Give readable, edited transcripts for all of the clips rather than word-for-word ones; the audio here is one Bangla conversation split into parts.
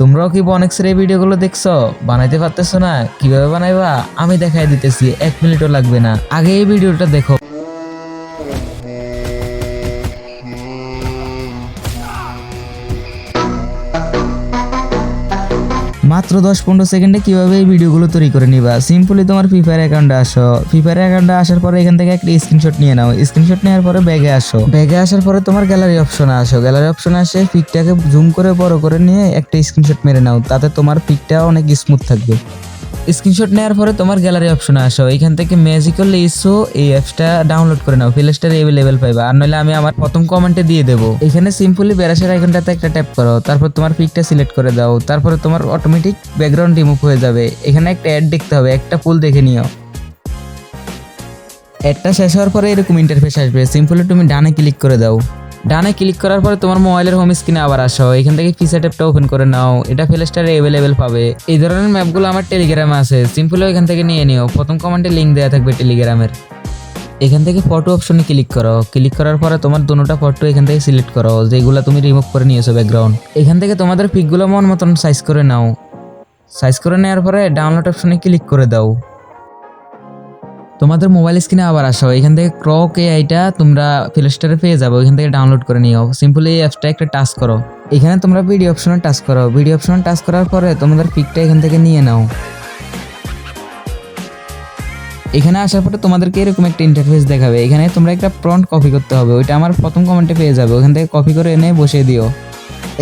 তোমরাও কি বনেক্সের এই ভিডিওগুলো দেখছো? বানাইতে পারতেছো না? কিভাবে বানাইবা আমি দেখাই দিতেছি, 1 মিনিটও লাগবে না। আগে এই ভিডিওটা দেখো। মাত্র 10-15 সেকেন্ডে কিভাবে এই ভিডিওগুলো তৈরি করে নিবা। সিম্পলি তোমার ফ্রি ফায়ার অ্যাকাউন্টে আসো। ফ্রি ফায়ার অ্যাকাউন্টে আসার পরে এখান থেকে একটা স্ক্রিনশট নিয়ে নাও। স্ক্রিনশট নেওয়ার পরে ব্যাগে আসো। ব্যাগে আসার পরে তোমার গ্যালারি অপশনে আসো। গ্যালারি অপশনে আসে পিকটাকে জুম করে বড় করে নিয়ে একটা স্ক্রিনশট মেরে নাও, তাতে তোমার পিকটা অনেক স্মুথ থাকবে। স্ক্রিনশট নেওয়ার পরে তোমার গ্যালারি অপশনে আসো। এখান থেকে ম্যাজিক্যাল ইস্যু এই অ্যাপসটা ডাউনলোড করে নাও। প্লে স্টোরে অ্যাভেলেবেল পাইবা, আর নইলে আমি আমার প্রথম কমেন্টে দিয়ে দেবো। এখানে সিম্পলি ব্যারাসের আইকনটাতে একটা ট্যাপ করো, তারপর তোমার পিকটা সিলেক্ট করে দাও। তারপরে তোমার অটোমেটিক ব্যাকগ্রাউন্ড রিমুভ হয়ে যাবে। এখানে একটা অ্যাড দেখতে হবে, একটা ফুল দেখে নিও। অ্যাডটা শেষ হওয়ার পরে এরকম ইন্টারফেস আসবে। সিম্পলি তুমি ডানে ক্লিক করে দাও। ডানে ক্লিক করার পরে তোমার মোবাইলের হোম স্ক্রিনে আবার আসো। এখান থেকে ফিচার ট্যাবটা ওপেন করে নাও। এটা প্লে স্টোরে অ্যাভেলেবেল পাবে। এই ধরনের ম্যাপগুলো আমার টেলিগ্রামে আছে, সিম্পলি এখান থেকে নিয়ে নিও। প্রথম কমেন্টে লিঙ্ক দেওয়া থাকবে টেলিগ্রামের। এখান থেকে ফটো অপশনে ক্লিক করো। ক্লিক করার পরে তোমার দুটোটা ফটো এখান থেকে সিলেক্ট করো, যেগুলো তুমি রিমুভ করে নিয়েছো ব্যাকগ্রাউন্ড। এখান থেকে তোমাদের পিকগুলো মন মতন সাইজ করে নাও। সাইজ করে নেওয়ার পরে ডাউনলোড অপশনে ক্লিক করে দাও। তোমাদের মোবাইল স্ক্রিনে আবার আসো। এখান থেকে ক্রক এআইটা তোমরা প্লে স্টোরে পেয়ে যাবে, ওইখান থেকে ডাউনলোড করে নিও। সিম্পলি এই অ্যাপসটা একটা টাচ করো। এখানে তোমরা ভিডিও অপশনে টাচ করো। ভিডিও অপশনে টাচ করার পরে তোমাদের পিকটা এখান থেকে নিয়ে নাও। এখানে আসার পরে তোমাদেরকে এরকম একটা ইন্টারফেস দেখাবে। এখানে তোমরা একটা প্রম্পট কপি করতে হবে, ওইটা আমার প্রথম কমেন্টে পেয়ে যাবে। ওখান থেকে কপি করে এনে বসিয়ে দিও।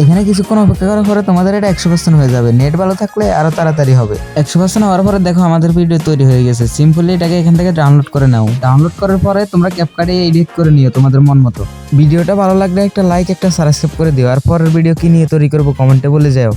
এখানে কিছুক্ষণ অপেক্ষা করার পরে তোমাদের এটা 100% হয়ে যাবে। নেট ভালো থাকলে আরো তাড়াতাড়ি হবে। 100% হওয়ার পরে দেখো আমাদের ভিডিও তৈরি হয়ে গেছে। সিম্পলি এটাকে এখান থেকে ডাউনলোড করে নাও। ডাউনলোড করার পরে তোমরা ক্যাপকাটে এডিট করে নিও তোমাদের মন মতো। ভিডিওটা ভালো লাগলে একটা লাইক, একটা সাবস্ক্রাইব করে দিও। আর পরের ভিডিও কি নিয়ে তৈরি করবো কমেন্টে বলে যাও।